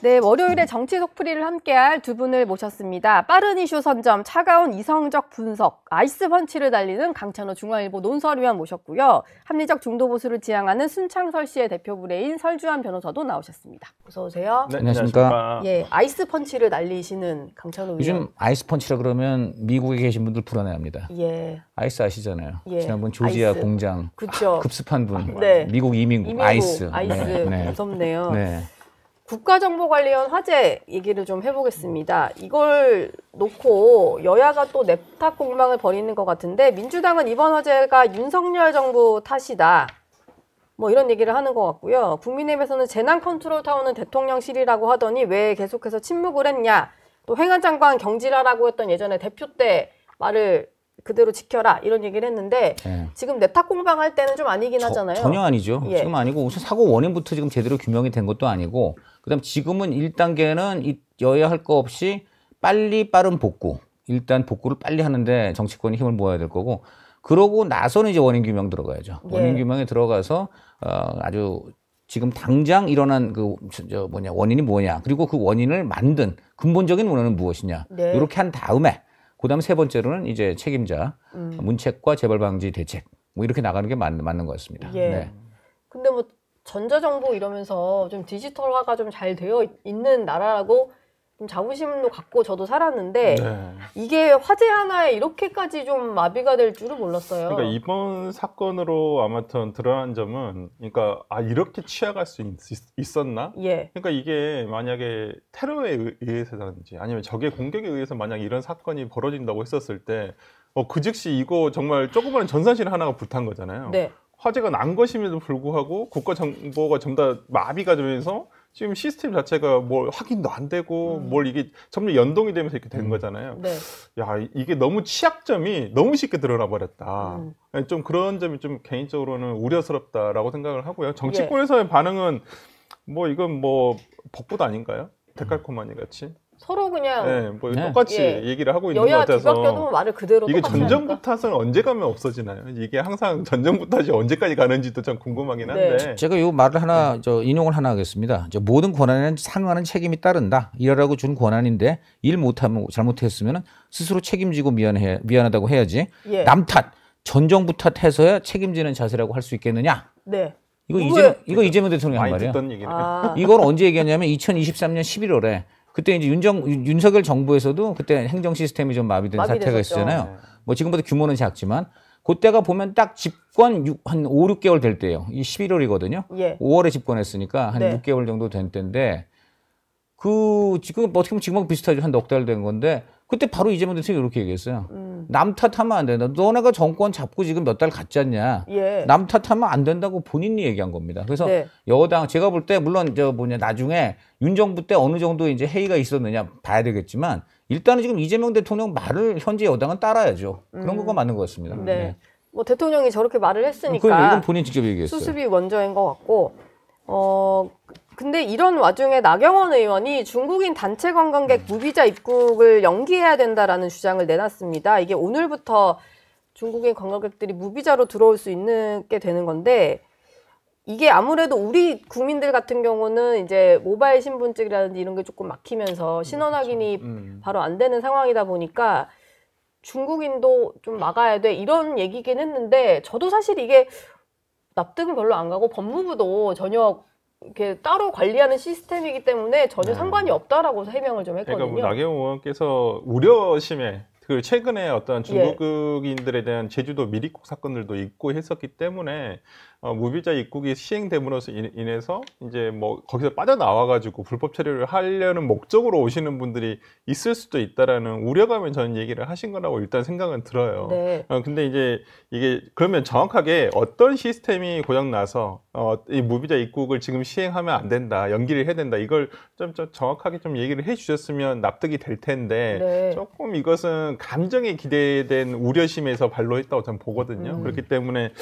네, 월요일에 정치 속풀이를 함께할 두 분을 모셨습니다. 빠른 이슈 선점, 차가운 이성적 분석, 아이스 펀치를 달리는 강찬호 중앙일보 논설위원 모셨고요. 합리적 중도 보수를 지향하는 순창설 씨의 대표 부레인 설주환 변호사도 나오셨습니다. 어서 오세요. 네, 안녕하십니까. 예, 아이스 펀치를 달리시는 강찬호 위원. 요즘 아이스 펀치라 그러면 미국에 계신 분들 불안해합니다. 예. 아이스 아시잖아요. 예. 지난번 조지아 아이스. 공장 그쵸. 급습한 분. 네. 미국 이민국 아이스. 아이스. 네. 무섭네요. 네. 국가정보관리원 화제 얘기를 좀 해보겠습니다. 이걸 놓고 여야가 또 냅탁 공방을 벌이는 것 같은데 민주당은 이번 화제가 윤석열 정부 탓이다. 뭐 이런 얘기를 하는 것 같고요. 국민의힘에서는 재난 컨트롤 타워는 대통령실이라고 하더니 왜 계속해서 침묵을 했냐. 또 행안장관 경질하라고 했던 예전에 대표 때 말을 그대로 지켜라 이런 얘기를 했는데 지금 냅탁 공방할 때는 좀 아니긴 하잖아요. 전혀 아니죠. 예. 지금 아니고 우선 사고 원인부터 지금 제대로 규명이 된 것도 아니고 그다음 지금은 1단계는 여야 할 거 없이 빠른 복구. 일단 복구를 빨리 하는데 정치권이 힘을 모아야 될 거고 그러고 나서는 이제 원인 규명 들어가야죠. 예. 원인 규명에 들어가서 아주 지금 당장 일어난 원인이 뭐냐. 그리고 그 원인을 만든 근본적인 원인은 무엇이냐. 네. 이렇게 한 다음에 그다음 세 번째로는 이제 책임자, 문책과 재발 방지 대책 뭐 이렇게 나가는 게 맞는 것 같습니다. 예. 네. 근데 뭐 전자정보 이러면서 좀 디지털화가 좀 잘 되어 있는 나라라고 좀 자부심도 갖고 저도 살았는데 네. 이게 화제 하나에 이렇게까지 좀 마비가 될 줄은 몰랐어요. 그러니까 이번 사건으로 아무튼 드러난 점은 그러니까 이렇게 취약할 수 있었나? 예. 그러니까 이게 만약에 테러에 의해서라든지 아니면 적의 공격에 의해서 만약 이런 사건이 벌어진다고 했었을 때 그 즉시 이거 정말 조그마한 전산실 하나가 불탄 거잖아요. 네. 화재가 난 것임에도 불구하고 국가정보가 전부 다 마비가 되면서 지금 시스템 자체가 뭘 확인도 안 되고 뭘 이게 점점 연동이 되면서 이렇게 된 거잖아요. 네. 야, 이게 너무 취약점이 너무 쉽게 드러나 버렸다. 좀 그런 점이 좀 개인적으로는 우려스럽다라고 생각을 하고요. 정치권에서의 반응은 뭐 이건 뭐 복붙 아닌가요? 데칼코마니 같이. 서로 그냥 네, 뭐 똑같이 얘기를 하고 있는 것 여야 같아서 뒤바뀌어도 말을 그대로 이게 똑같이 전정부 하니까. 탓은 언제 가면 없어지나요? 이게 항상 전정부 탓이 언제까지 가는지도 좀 궁금하긴 한데. 네. 제가 이 말을 하나 인용을 하나 하겠습니다. 모든 권한에는 상응하는 책임이 따른다. 일하라고 준 권한인데 일 못하면 잘못했으면 스스로 책임지고 미안하다고 해야지. 예. 남 탓, 전 정부 탓해서야 책임지는 자세라고 할 수 있겠느냐? 네. 이거 이재명 대통령이 한 많이 말이에요. 듣던 얘기네. 이걸 언제 얘기했냐면 2023년 11월에 그때 이제 윤석열 정부에서도 그때 행정 시스템이 좀 마비된 사태가 있었잖아요. 뭐 지금보다 규모는 작지만 그때가 보면 딱 집권 한 5, 6개월 될 때예요. 이 11월이거든요. 예. 5월에 집권했으니까 한 네. 6개월 정도 된 때인데 지금 어떻게 보면 지금하고 비슷하죠. 한 넉 달 된 건데 그때 바로 이재명 대통령이 이렇게 얘기했어요. 남 탓하면 안 된다. 너네가 정권 잡고 지금 몇 달 갔지 않냐. 예. 남 탓하면 안 된다고 본인이 얘기한 겁니다. 그래서 네. 여당 제가 볼 때 물론 나중에 윤 정부 때 어느 정도 이제 회의가 있었느냐 봐야 되겠지만 일단은 지금 이재명 대통령 말을 현재 여당은 따라야죠. 그런 거가 맞는 것 같습니다. 네. 뭐 대통령이 저렇게 말을 했으니까 이건 본인 직접 얘기했어요. 수습이 먼저인 것 같고 근데 이런 와중에 나경원 의원이 중국인 단체 관광객 무비자 입국을 연기해야 된다라는 주장을 내놨습니다. 이게 오늘부터 중국인 관광객들이 무비자로 들어올 수 있게 되는 건데 이게 아무래도 우리 국민들 같은 경우는 이제 모바일 신분증이라든지 이런 게 조금 막히면서 신원 확인이 바로 안 되는 상황이다 보니까 중국인도 좀 막아야 돼 이런 얘기긴 했는데 저도 사실 이게 납득은 별로 안 가고 법무부도 전혀 이렇게 따로 관리하는 시스템이기 때문에 전혀 상관이 없다라고 해명을 좀 했거든요. 그러니까 뭐 나경원 의원께서 우려심에 최근에 어떤 중국인들에 대한 제주도 미입국 사건들도 있고 했었기 때문에 무비자 입국이 시행됨으로 인해서 이제 뭐 거기서 빠져나와가지고 불법 체류를 하려는 목적으로 오시는 분들이 있을 수도 있다라는 우려감에 저는 얘기를 하신 거라고 일단 생각은 들어요. 네. 근데 이제 이게 그러면 정확하게 어떤 시스템이 고장나서 이 무비자 입국을 지금 시행하면 안 된다, 연기를 해야 된다 이걸 좀 정확하게 좀 얘기를 해주셨으면 납득이 될 텐데 네. 조금 이것은 감정에 기대된 우려심에서 발로했다고 저는 보거든요. 그렇기 때문에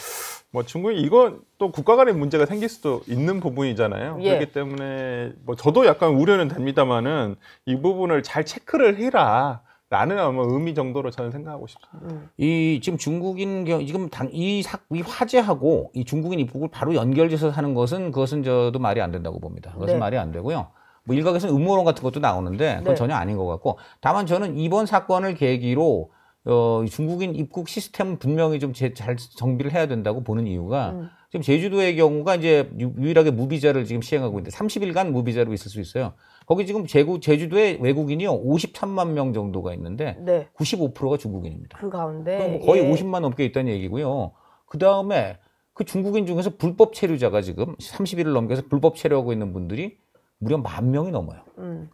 뭐 충분히 이건 또 국가 간의 문제가 생길 수도 있는 부분이잖아요. 예. 그렇기 때문에 뭐 저도 약간 우려는 됩니다만은 이 부분을 잘 체크를 해라. 라는 아마 의미 정도로 저는 생각하고 싶습니다. 지금 중국인 지금 이 화재하고 이 중국인 입국을 바로 연결해서 하는 것은 그것은 저도 말이 안 된다고 봅니다. 그것은 네. 말이 안 되고요. 뭐 일각에서는 음모론 같은 것도 나오는데 그건 네. 전혀 아닌 것 같고 다만 저는 이번 사건을 계기로 중국인 입국 시스템은 분명히 좀 잘 정비를 해야 된다고 보는 이유가 지금 제주도의 경우가 이제 유일하게 무비자를 지금 시행하고 있는데 30일간 무비자로 있을 수 있어요. 거기 지금 제주도에 외국인이요 53만 명 정도가 있는데 네. 95%가 중국인입니다. 그 가운데 뭐 거의 예. 50만 넘게 있다는 얘기고요. 그 다음에 그 중국인 중에서 불법 체류자가 지금 30일을 넘겨서 불법 체류하고 있는 분들이 무려 10,000명이 넘어요.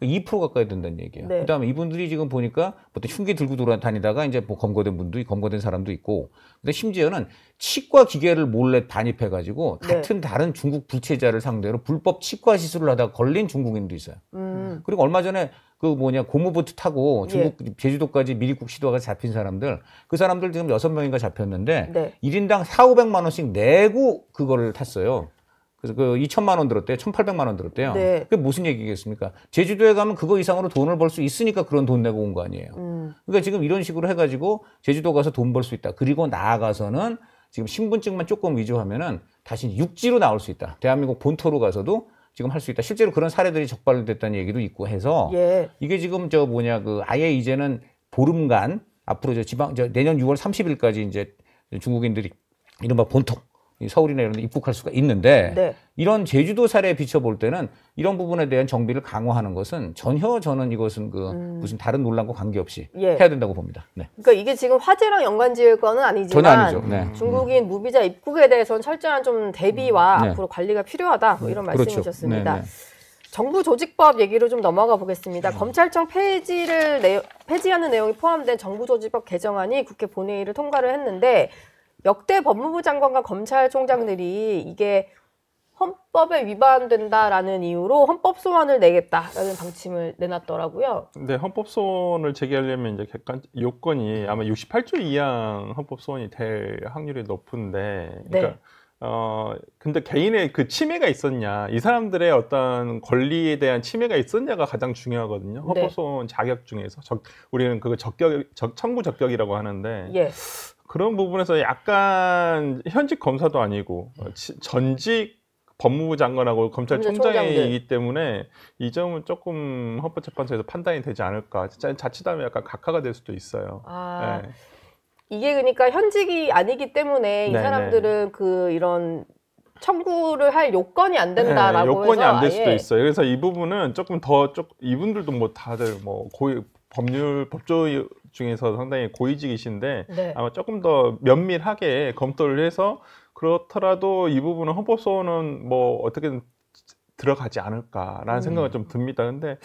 2% 가까이 된다는 얘기예요. 네. 그다음에 이분들이 지금 보니까 어떤 흉기 들고 돌아다니다가 이제 뭐 검거된 사람도 있고, 근데 심지어는 치과 기계를 몰래 반입해가지고 네. 같은 다른 중국 불체자를 상대로 불법 치과 시술을 하다가 걸린 중국인도 있어요. 그리고 얼마 전에 그 고무보트 타고 중국 제주도까지 미리국 시도가 잡힌 사람들, 그 사람들 지금 6명인가 잡혔는데 네. 1인당 400~500만 원씩 내고 그거를 tas어요. 그래서 그 2,000만 원 들었대요. 1,800만 원 들었대요. 네. 그게 무슨 얘기겠습니까? 제주도에 가면 그거 이상으로 돈을 벌 수 있으니까 그런 돈 내고 온 거 아니에요. 그러니까 지금 이런 식으로 해가지고 제주도 가서 돈 벌 수 있다. 그리고 나아가서는 지금 신분증만 조금 위조하면은 다시 육지로 나올 수 있다. 대한민국 본토로 가서도 지금 할 수 있다. 실제로 그런 사례들이 적발됐다는 얘기도 있고 해서 예. 이게 지금 아예 이제는 보름간 앞으로 내년 6월 30일까지 이제 중국인들이 이른바 본토 서울이나 이런 데 입국할 수가 있는데 네. 이런 제주도 사례에 비춰볼 때는 이런 부분에 대한 정비를 강화하는 것은 전혀 저는 이것은 무슨 다른 논란과 관계없이 예. 해야 된다고 봅니다. 네. 그러니까 이게 지금 화재랑 연관지을 거는 아니지만 전혀 아니죠. 네. 중국인 무비자 입국에 대해서는 철저한 좀 대비와 네. 앞으로 관리가 필요하다 뭐 이런 그렇죠. 말씀이셨습니다. 네, 네. 정부 조직법 얘기로 좀 넘어가 보겠습니다. 검찰청 폐지하는 내용이 포함된 정부 조직법 개정안이 국회 본회의를 통과를 했는데 역대 법무부 장관과 검찰총장들이 이게 헌법에 위반된다라는 이유로 헌법 소원을 내겠다라는 방침을 내놨더라고요. 근데 헌법 소원을 제기하려면 이제 요건이 아마 68조 이하 헌법 소원이 될 확률이 높은데, 그러니까 근데 개인의 그 침해가 있었냐, 이 사람들의 어떤 권리에 대한 침해가 있었냐가 가장 중요하거든요. 헌법 소원 자격 중에서 우리는 그거 청구 적격이라고 하는데. 예. 그런 부분에서 약간 현직 검사도 아니고 전직 법무부 장관하고 검찰총장이기 때문에 이 점은 조금 헌법재판소에서 판단이 되지 않을까. 자칫하면 약간 각하가 될 수도 있어요. 아, 네. 이게 그러니까 현직이 아니기 때문에 이 네, 사람들은 이런 청구를 할 요건이 안 된다라고 해서 요건이 안 될 수도 있어요. 그래서 이 부분은 이분들도 뭐 다들 뭐 법조 중에서 상당히 고위직이신데 네. 아마 조금 더 면밀하게 검토를 해서 그렇더라도 이 부분은 헌법 소원은 뭐 어떻게든 들어가지 않을까라는 생각은 좀 듭니다. 근데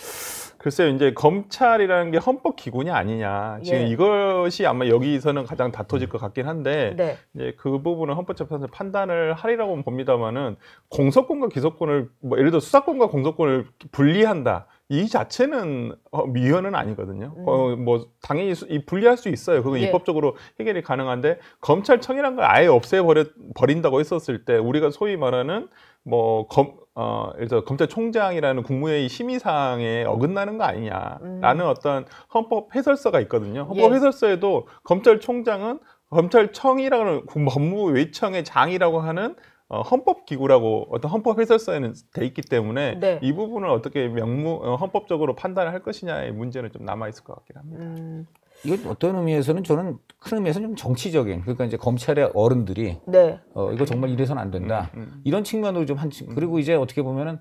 글쎄요, 이제 검찰이라는 게 헌법 기구냐 아니냐, 지금 이것이 아마 여기서는 가장 다퉈질 것 같긴 한데, 네. 이제 그 부분은 헌법재판소 판단을 하리라고는 봅니다만은 공소권과 기소권을 예를 들어 수사권과 공소권을 분리한다. 이 자체는 위헌은 아니거든요. 뭐 당연히 분리할 수 있어요. 그건 입법적으로 해결이 가능한데 검찰청이란 걸 아예 없애버린다고 했었을 때 우리가 소위 말하는 예를 들어 검찰총장이라는 국무회의 심의사항에 어긋나는 거 아니냐라는 어떤 헌법 해설서가 있거든요. 헌법 해설서에도 검찰총장은 검찰청이라는 법무부 외청의 장이라고 하는 헌법기구라고 어떤 헌법 해설서에는 돼 있기 때문에 이 부분을 어떻게 헌법적으로 판단을 할 것이냐의 문제는 좀 남아 있을 것 같긴 합니다. 이건 어떤 의미에서는 저는 큰 의미에서는 좀 정치적인, 그러니까 이제 검찰의 어른들이 이거 정말 이래서는 안 된다 이런 측면으로 좀 그리고 이제 어떻게 보면은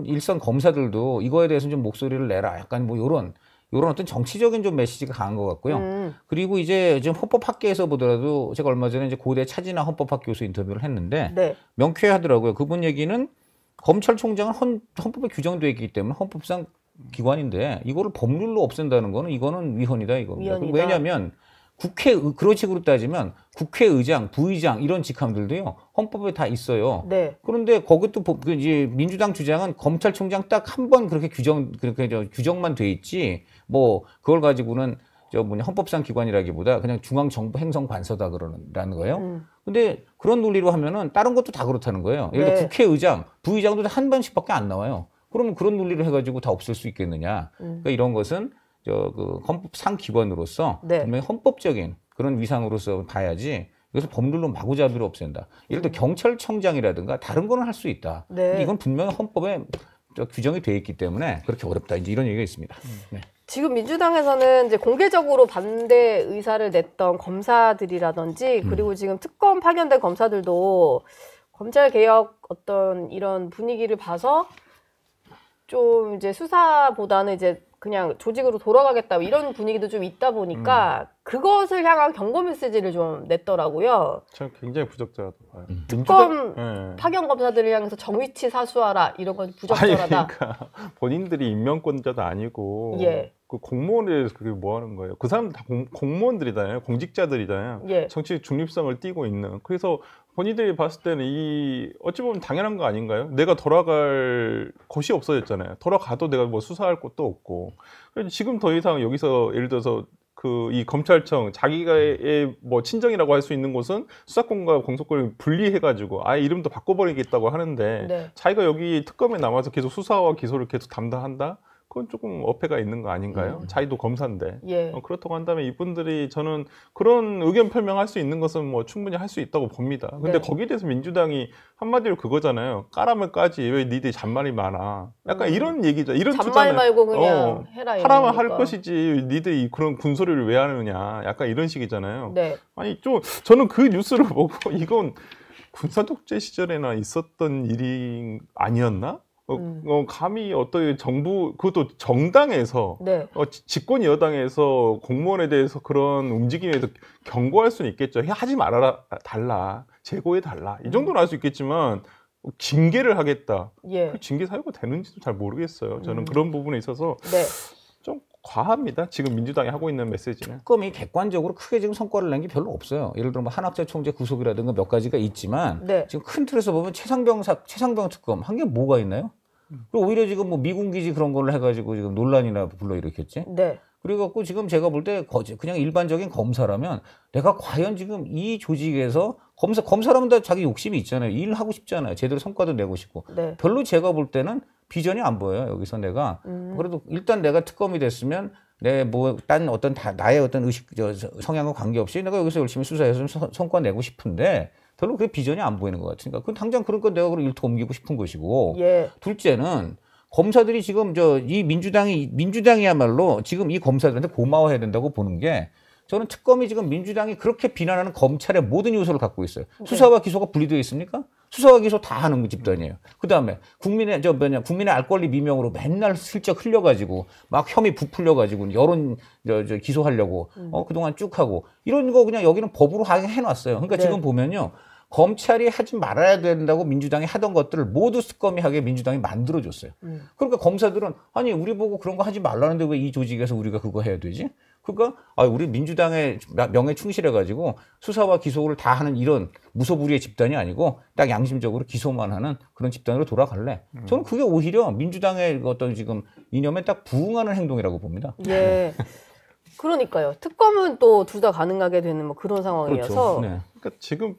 일선 검사들도 이거에 대해서 좀 목소리를 내라, 약간 뭐 요런 어떤 정치적인 좀 메시지가 강한 것 같고요. 그리고 이제 지금 헌법학계에서 보더라도 제가 얼마 전에 이제 고대 차진아 헌법학 교수 인터뷰를 했는데 명쾌하더라고요. 그분 얘기는 검찰총장은 헌법에 규정되어 있기 때문에 헌법상 기관인데 이거를 법률로 없앤다는 거는 이거는 위헌이다 이겁니다. 왜냐하면 그런 식으로 따지면 국회의장, 부의장 이런 직함들도요 헌법에 다 있어요. 그런데 거기도 이제 민주당 주장은 검찰총장 딱 한 번 그렇게 규정만 돼 있지 뭐 그걸 가지고는 헌법상 기관이라기보다 그냥 중앙정부 행정관서다 그러는 거예요. 근데 그런 논리로 하면은 다른 것도 다 그렇다는 거예요. 예를 들어 국회의장, 부의장도 한 번씩밖에 안 나와요. 그러면 그런 논리를 해가지고 다 없앨 수 있겠느냐? 그러니까 이런 것은 헌법상 기관으로서 분명히 헌법적인 그런 위상으로서 봐야지. 그래서 법률로 마구잡이로 없앤다. 예를 들어 경찰청장이라든가 다른 거는 할 수 있다. 근데 이건 분명히 헌법에 규정이 돼 있기 때문에 그렇게 어렵다. 이제 이런 얘기가 있습니다. 네. 지금 민주당에서는 이제 공개적으로 반대 의사를 냈던 검사들이라든지 그리고 지금 특검 파견된 검사들도 검찰 개혁 어떤 이런 분위기를 봐서 좀 이제 수사보다는 이제 그냥 조직으로 돌아가겠다 이런 분위기도 좀 있다 보니까 그것을 향한 경고 메시지를 좀 냈더라고요. 참 굉장히 부적절하다고 봐요. 특검 네. 파견 검사들을 향해서 정위치 사수하라 이런 건 아니 부적절하다. 그러니까 본인들이 임명권자도 아니고 예. 그 공무원에 대해서 그게 뭐 하는 거예요? 그 사람들 다 공무원들이잖아요. 공직자들이잖아요. 예. 정치 중립성을 띠고 있는. 그래서 본인들이 봤을 때는 이 어찌 보면 당연한 거 아닌가요? 내가 돌아갈 곳이 없어졌잖아요. 돌아가도 내가 뭐 수사할 곳도 없고. 그래서 지금 더 이상 여기서 예를 들어서 그 이 검찰청 자기가의 뭐 친정이라고 할 수 있는 곳은 수사권과 공소권을 분리해가지고 아예 이름도 바꿔버리겠다고 하는데 네. 자기가 여기 특검에 남아서 계속 수사와 기소를 계속 담당한다? 그건 조금 어폐가 있는 거 아닌가요? 자기도 검사인데. 예. 그렇다고 한다면 이분들이 저는 그런 의견 표명할 수 있는 것은 뭐 충분히 할 수 있다고 봅니다. 근데 네. 거기에 대해서 민주당이 한마디로 그거잖아요. 까라면 까지 왜 니들이 잔말이 많아. 약간 이런 얘기죠. 이런 잔말 투잖아요. 말고 그냥 해라 이런 하라면 할 거니까. 것이지 니들이 그런 군소리를 왜 하느냐. 약간 이런 식이잖아요. 네. 아니 좀 저는 그 뉴스를 보고 이건 군사독재 시절에나 있었던 일이 아니었나? 감히 어떤 정부 그것도 정당에서 네. 집권 여당에서 공무원에 대해서 그런 움직임에 대해서 경고할 수는 있겠죠. 하지 말아라 달라 재고해 달라 이 정도는 할 수 있겠지만 징계를 하겠다. 예. 그 징계 사유가 되는지도 잘 모르겠어요. 저는 그런 부분에 있어서 네. 좀 과합니다. 지금 민주당이 하고 있는 메시지는. 특검이 객관적으로 크게 지금 성과를 낸 게 별로 없어요. 예를 들어 뭐 한학자 총재 구속이라든가 몇 가지가 있지만 네. 지금 큰 틀에서 보면 최상병 특검 한 게 뭐가 있나요? 그리고 오히려 지금 뭐 미군 기지 그런 걸로 해가지고 지금 논란이나 불러일으켰지. 네. 그래갖고 지금 제가 볼 때 그냥 일반적인 검사라면 내가 과연 지금 이 조직에서 검사라면 다 자기 욕심이 있잖아요. 일하고 싶잖아요. 제대로 성과도 내고 싶고. 네. 별로 제가 볼 때는 비전이 안 보여요. 여기서 내가 그래도 일단 내가 특검이 됐으면 내 뭐 딴 어떤 나의 어떤 성향과 관계없이 내가 여기서 열심히 수사해서 성과 내고 싶은데 별로 그 비전이 안 보이는 것 같으니까 그 당장 그러니까 내가 그걸 일터 옮기고 싶은 것이고 예. 둘째는 검사들이 지금 이 민주당이야말로 지금 이 검사들한테 고마워해야 된다고 보는 게 저는 특검이 지금 민주당이 그렇게 비난하는 검찰의 모든 요소를 갖고 있어요. 수사와 기소가 분리되어 있습니까? 수사와 기소 다 하는 집단이에요. 그다음에 국민의 알 권리 미명으로 맨날 슬쩍 흘려가지고 막 혐의 부풀려가지고 여론 기소하려고 그동안 쭉 하고 이런 거 그냥 여기는 법으로 해놨어요. 그러니까 네. 지금 보면요. 검찰이 하지 말아야 된다고 민주당이 하던 것들을 모두 특검이 하게 민주당이 만들어줬어요. 그러니까 검사들은 아니 우리 보고 그런 거 하지 말라는데 왜 이 조직에서 우리가 그거 해야 되지? 그러니까 우리 민주당의 명예 충실해가지고 수사와 기소를 다 하는 이런 무소불위의 집단이 아니고 딱 양심적으로 기소만 하는 그런 집단으로 돌아갈래. 저는 그게 오히려 민주당의 어떤 지금 이념에 딱 부응하는 행동이라고 봅니다. 예. 그러니까요. 특검은 또 둘 다 가능하게 되는 뭐 그런 상황이어서. 그렇죠. 네. 그러니까 지금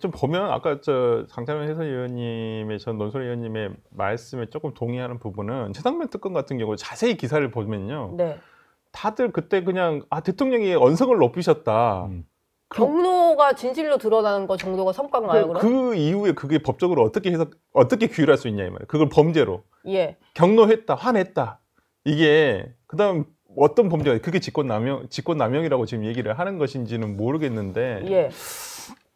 좀 보면 아까 저 장찬원 해설위원님의 전 논설위원님의 말씀에 조금 동의하는 부분은 최상병 특검 같은 경우 자세히 기사를 보면요. 네. 다들 그때 그냥 대통령이 언성을 높이셨다. 경로가 진실로 드러나는 거 정도가 성과인가요, 그럼? 그 이후에 그게 법적으로 어떻게 규율할 수 있냐 이 말이에요. 그걸 범죄로 예. 경로했다, 화냈다. 이게 그다음 어떤 범죄가 그게 직권남용이라고 지금 얘기를 하는 것인지는 모르겠는데 예.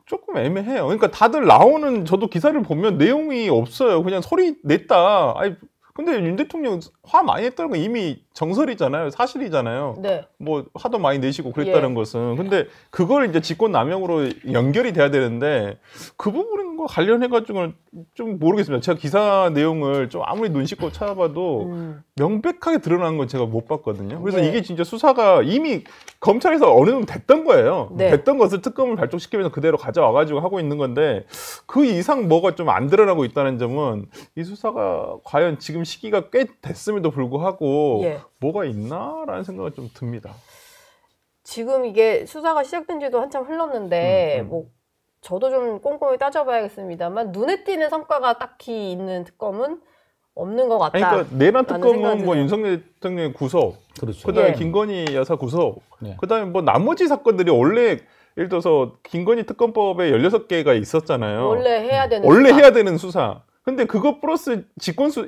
조금 애매해요. 그러니까 다들 나오는 저도 기사를 보면 내용이 없어요. 그냥 소리 냈다. 아니 근데 윤 대통령 화 많이 냈다는 건 이미 정설이잖아요. 사실이잖아요. 네. 뭐 화도 많이 내시고 그랬다는 예. 것은. 근데 그걸 이제 직권남용으로 연결이 돼야 되는데 그 부분과 관련해가지고는 좀 모르겠습니다. 제가 기사 내용을 좀 아무리 눈 씻고 찾아봐도 명백하게 드러난 건 제가 못 봤거든요. 그래서 네. 이게 진짜 수사가 이미 검찰에서 어느 정도 됐던 거예요. 네. 됐던 것을 특검을 발족시키면서 그대로 가져와가지고 하고 있는 건데 그 이상 뭐가 좀 안 드러나고 있다는 점은 이 수사가 과연 지금 시기가 꽤 됐음에도 불구하고 예. 뭐가 있나라는 생각이 좀 듭니다. 지금 이게 수사가 시작된 지도 한참 흘렀는데 뭐 저도 좀 꼼꼼히 따져봐야겠습니다만 눈에 띄는 성과가 딱히 있는 특검은 없는 것 같다. 그러니까 내란 특검은 생각이 뭐 드네요. 윤석열 대통령 구속, 그렇죠. 그다음에 예. 김건희 여사 구속, 네. 그다음에 뭐 나머지 사건들이 원래 예를 들어서 김건희 특검법에 16개가 있었잖아요. 원래 해야 되는 원래 수사. 해야 되는 수사. 근데 그거 플러스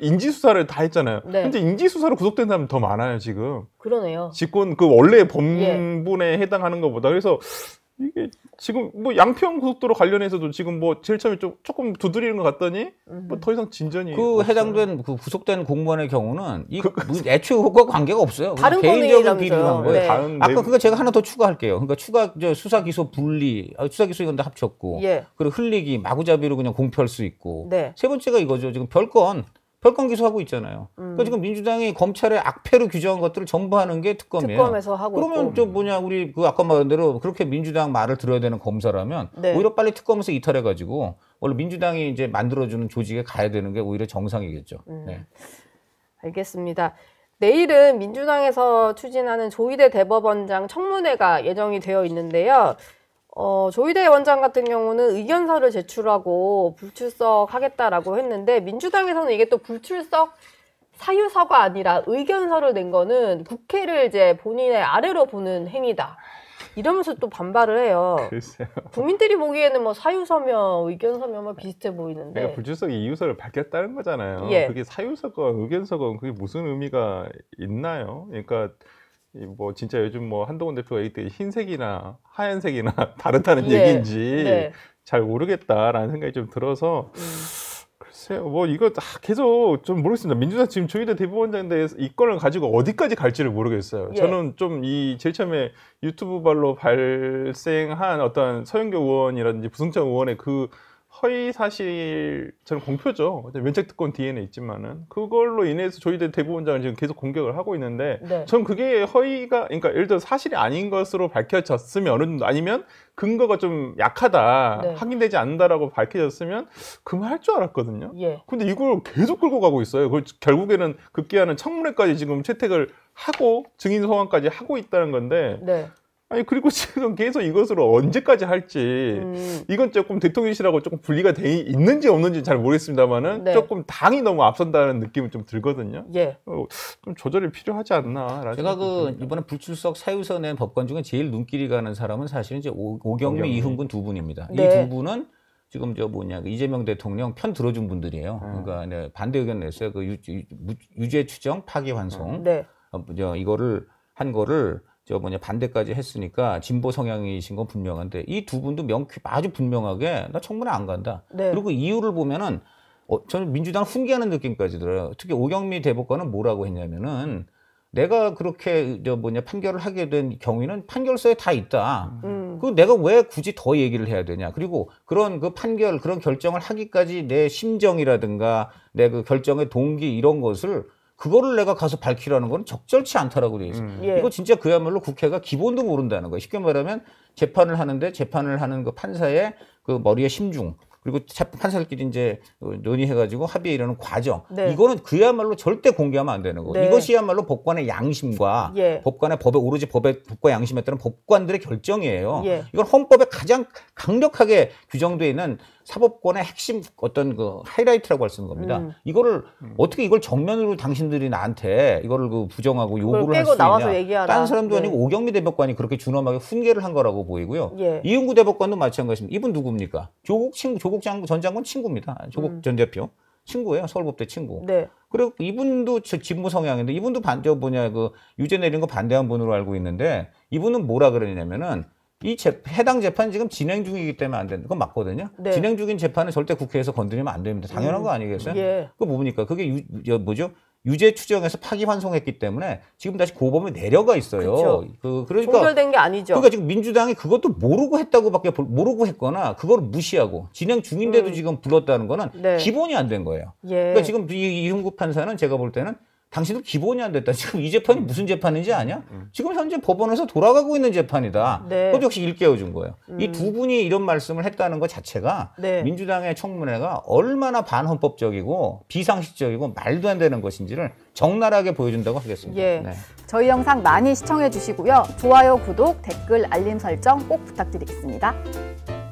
인지수사를 다 했잖아요. 네. 근데 인지수사로 구속된 사람이 더 많아요, 지금. 그러네요. 직권, 그 원래 법문에 해당하는 것보다. 그래서 이게 지금 뭐 양평 고속도로 관련해서도 지금 뭐 제일 처음에 조금 두드리는 것 같더니 뭐 더 이상 진전이 그 없어요. 해당된 그 구속된 공무원의 경우는 이 애초에 그거 관계가 없어요. 다른 개인적인 건이라면서요. 비리를 한 거예요. 네. 다른 아까 내부- 그거 제가 하나 더 추가할게요. 그러니까 수사 기소 분리, 수사 기소 이건 다 합쳤고, 예. 그리고 흘리기 마구잡이로 그냥 공표할 수 있고. 네. 세 번째가 이거죠. 지금 별건 기소하고 있잖아요. 그러니까 지금 민주당이 검찰의 악패로 규정한 것들을 전부 하는 게 특검이에요. 특검에서 하고 그러면 있고. 우리 그 아까 말한 대로 그렇게 민주당 말을 들어야 되는 검사라면 네. 오히려 빨리 특검에서 이탈해가지고 원래 민주당이 이제 만들어주는 조직에 가야 되는 게 오히려 정상이겠죠. 네. 알겠습니다. 내일은 민주당에서 추진하는 조희대 대법원장 청문회가 예정이 되어 있는데요. 조희대 원장 같은 경우는 의견서를 제출하고 불출석하겠다라고 했는데 민주당에서는 이게 또 불출석 사유서가 아니라 의견서를 낸 거는 국회를 이제 본인의 아래로 보는 행위다. 이러면서 또 반발을 해요. 글쎄요. 국민들이 보기에는 뭐 사유서며 의견서며 뭐 비슷해 보이는데. 그러니까 불출석의 이유서를 밝혔다는 거잖아요. 예. 그게 사유서가 의견서가 그게 무슨 의미가 있나요? 그러니까 뭐 진짜 요즘 뭐 한동훈 대표가 얘기 때 흰색이나 하얀색이나 다르다는 예. 얘기인지 네. 잘 모르겠다라는 생각이 좀 들어서 글쎄요. 뭐 이거 계속 좀 모르겠습니다. 민주당 지금 조희대 대법원장인데 이 건을 가지고 어디까지 갈지를 모르겠어요. 예. 저는 좀 제일 처음에 유튜브 발로 발생한 어떤 서영교 의원이라든지 부승찬 의원의 그 허위 사실 저는 공표죠. 면책특권 뒤에는 있지만은 그걸로 인해서 조희대 대법원장을 지금 계속 공격을 하고 있는데 네. 전 그게 허위가 그러니까 예를 들어 사실이 아닌 것으로 밝혀졌으면 어느 정도 아니면 근거가 좀 약하다 네. 확인되지 않는다라고 밝혀졌으면 그만할 줄 알았거든요. 예. 근데 이걸 계속 끌고 가고 있어요. 그걸 결국에는 급기야는 청문회까지 지금 채택을 하고 증인 소환까지 하고 있다는 건데 네. 아니 그리고 지금 계속 이것으로 언제까지 할지 이건 조금 대통령실하고 조금 분리가 돼 있는지 없는지 잘 모르겠습니다만은 네. 조금 당이 너무 앞선다는 느낌은 좀 들거든요. 예. 좀 조절이 필요하지 않나. 제가 이번에 불출석 사유서 낸 법관 중에 제일 눈길이 가는 사람은 사실은 이제 오경미, 이흥근 두 분입니다. 네. 이 두 분은 지금 이재명 대통령 편 들어준 분들이에요. 그러니까 네, 반대 의견 냈어요. 그 유죄 추정, 파기 환송. 네. 이거를 한 거를 반대까지 했으니까 진보 성향이신 건 분명한데 이 두 분도 아주 분명하게 나 청문회 안 간다. 네. 그리고 이유를 보면은 저는 민주당 훈계하는 느낌까지 들어요. 특히 오경미 대법관은 뭐라고 했냐면은 내가 그렇게 판결을 하게 된 경위는 판결서에 다 있다. 그 내가 왜 굳이 더 얘기를 해야 되냐. 그리고 그런 그 판결, 그런 결정을 하기까지 내 심정이라든가 내 그 결정의 동기 이런 것을 그거를 내가 가서 밝히라는 건 적절치 않다라고 돼 있어요. 예. 이거 진짜 그야말로 국회가 기본도 모른다는 거예요. 쉽게 말하면 재판을 하는데 재판을 하는 그 판사의 그 머리의 심중 그리고 판사들끼리 이제 논의해가지고 합의에 이르는 과정. 네. 이거는 그야말로 절대 공개하면 안 되는 거고. 네. 이것이야말로 법관의 양심과 예. 법관의 오로지 법과 양심에 따른 법관들의 결정이에요. 예. 이건 헌법에 가장 강력하게 규정되어 있는 사법권의 핵심 어떤 그 하이라이트라고 할 수 있는 겁니다. 이거를 어떻게 이걸 정면으로 당신들이 나한테 이거를 그 부정하고 요구를 할 수 있냐? 나와서 얘기하라. 다른 사람도 네. 아니고 오경미 대법관이 그렇게 준엄하게 훈계를 한 거라고 보이고요. 예. 이은구 대법관도 마찬가지입니다. 이분 누굽니까? 조국 전 장관 친구입니다. 조국 전 대표 친구예요. 서울법대 친구. 네. 그리고 이분도 진보 성향인데 이분도 그 유죄 내린 거 반대한 분으로 알고 있는데 이분은 뭐라 그러냐면은 해당 재판이 지금 진행 중이기 때문에 안 된다. 그건 맞거든요. 네. 진행 중인 재판은 절대 국회에서 건드리면 안 됩니다. 당연한 거 아니겠어요? 예. 그거 뭡니까? 그게 유죄 추정해서 파기환송했기 때문에 지금 다시 고범에 내려가 있어요. 그러니까 종결된 게 아니죠. 그러니까 지금 민주당이 그것도 모르고 했다고밖에 모르고 했거나 그걸 무시하고 진행 중인데도 지금 불렀다는 거는 네. 기본이 안 된 거예요. 예. 그러니까 지금 이흥국 판사는 제가 볼 때는 당신도 기본이 안 됐다. 지금 이 재판이 무슨 재판인지 아냐? 지금 현재 법원에서 돌아가고 있는 재판이다. 네. 그것도 역시 일깨워준 거예요. 이 두 분이 이런 말씀을 했다는 것 자체가 네. 민주당의 청문회가 얼마나 반헌법적이고 비상식적이고 말도 안 되는 것인지를 적나라하게 보여준다고 하겠습니다. 예. 네. 저희 영상 많이 시청해 주시고요. 좋아요, 구독, 댓글, 알림 설정 꼭 부탁드리겠습니다.